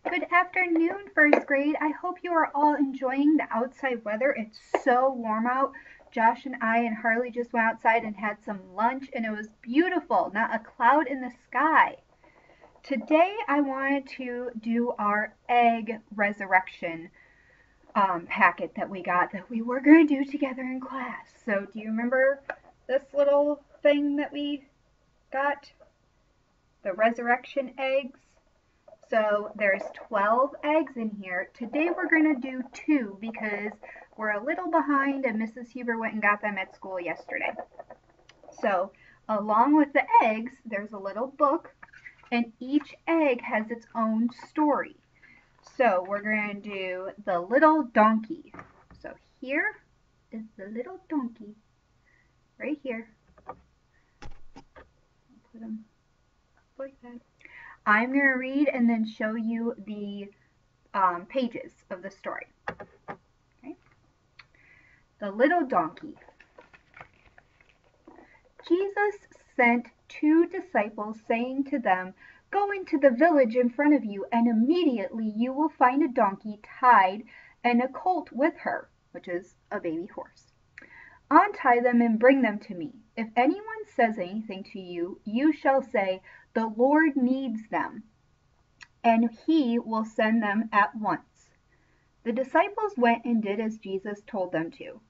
Good afternoon, first grade. I hope you are all enjoying the outside weather. It's so warm out. Josh and I and Harley just went outside and had some lunch, and it was beautiful. Not a cloud in the sky. Today, I wanted to do our egg resurrection packet that we got that we were going to do together in class. So, do you remember this little thing that we got? The resurrection eggs? So there's 12 eggs in here. Today we're going to do 2 because we're a little behind and Mrs. Huber went and got them at school yesterday. So along with the eggs, there's a little book and each egg has its own story. So we're going to do the little donkey. So here is the little donkey right here. Put them like that. I'm going to read and then show you the pages of the story. Okay. The little donkey. Jesus sent 2 disciples, saying to them, "Go into the village in front of you, and immediately you will find a donkey tied and a colt with her," which is a baby horse. "Untie them and bring them to me. If anyone says anything to you, you shall say, 'The Lord needs them,' and he will send them at once." The disciples went and did as Jesus told them to.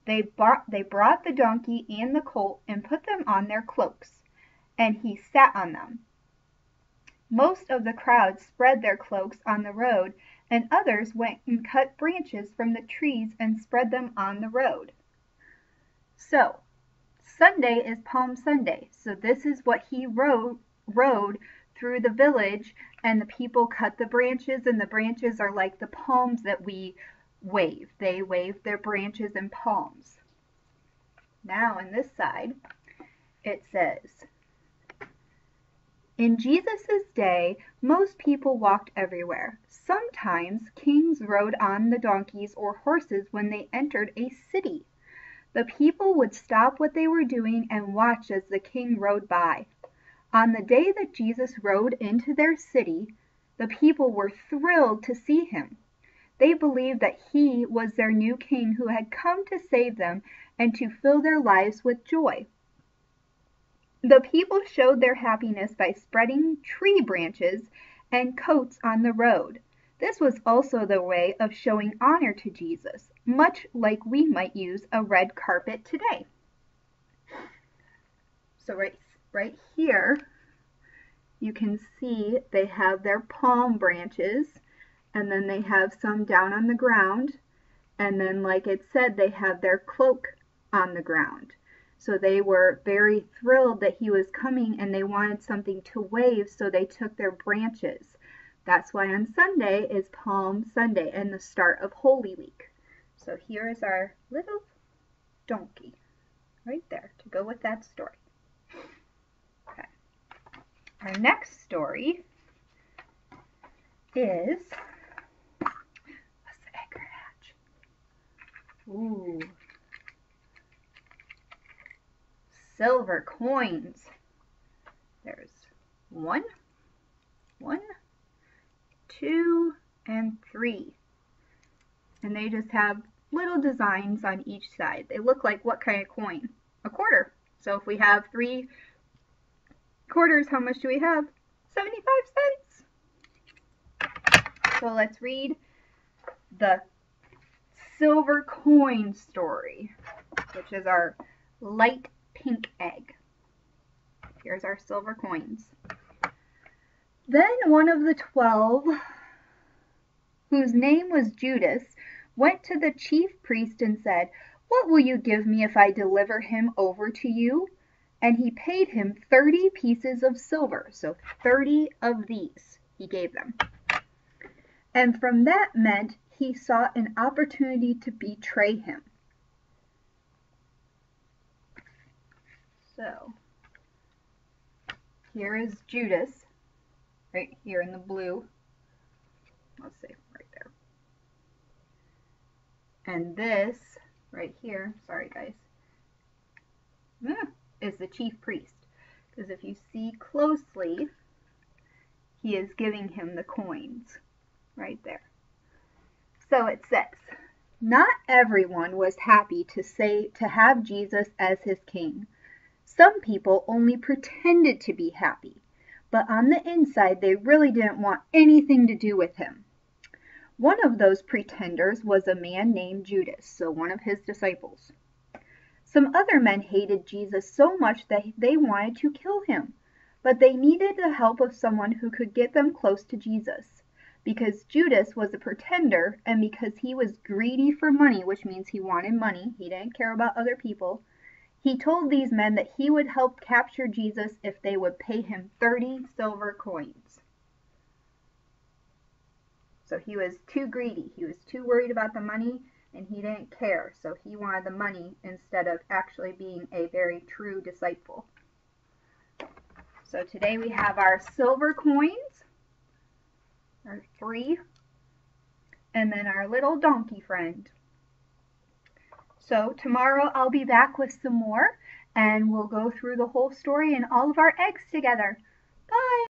They brought the donkey and the colt and put them on their cloaks, and he sat on them. Most of the crowd spread their cloaks on the road, and others went and cut branches from the trees and spread them on the road. So, Sunday is Palm Sunday, so this is what he rode through the village, and the people cut the branches, and the branches are like the palms that we wave. They wave their branches and palms. Now, on this side, it says, "In Jesus' day, most people walked everywhere. Sometimes kings rode on the donkeys or horses when they entered a city. The people would stop what they were doing and watch as the king rode by. On the day that Jesus rode into their city, the people were thrilled to see him. They believed that he was their new king who had come to save them and to fill their lives with joy. The people showed their happiness by spreading tree branches and coats on the road. This was also their way of showing honor to Jesus, much like we might use a red carpet today." So right here, you can see they have their palm branches, and then they have some down on the ground, and then like it said, they have their cloak on the ground. So they were very thrilled that he was coming, and they wanted something to wave, so they took their branches. That's why on Sunday is Palm Sunday and the start of Holy Week. So here is our little donkey right there to go with that story. Okay. Our next story is, what's the egg hatch? Ooh. Silver coins. There's 1, 2, and 3. And they just have little designs on each side. They look like what kind of coin? A quarter. So if we have 3 quarters, how much do we have? 75 cents. So let's read the silver coin story, which is our light pink egg. Here's our silver coins. "Then one of the 12, whose name was Judas, went to the chief priest and said, 'What will you give me if I deliver him over to you?' And he paid him 30 pieces of silver." So 30 of these he gave them. "And from that meant he sought an opportunity to betray him." So here is Judas, right here in the blue. Let's see, right there. And this right here, sorry guys, is the chief priest. Because if you see closely, he is giving him the coins. right there. So it says, not everyone was happy to have Jesus as his king. Some people only pretended to be happy, but on the inside they really didn't want anything to do with him. One of those pretenders was a man named Judas, so one of his disciples. Some other men hated Jesus so much that they wanted to kill him, but they needed the help of someone who could get them close to Jesus. Because Judas was a pretender, and because he was greedy for money, which means he wanted money, he didn't care about other people, he told these men that he would help capture Jesus if they would pay him 30 silver coins. So he was too greedy. He was too worried about the money, and he didn't care. So he wanted the money instead of actually being a very true disciple. So today we have our silver coins, our 3, and then our little donkey friend. So tomorrow I'll be back with some more, and we'll go through the whole story and all of our eggs together. Bye!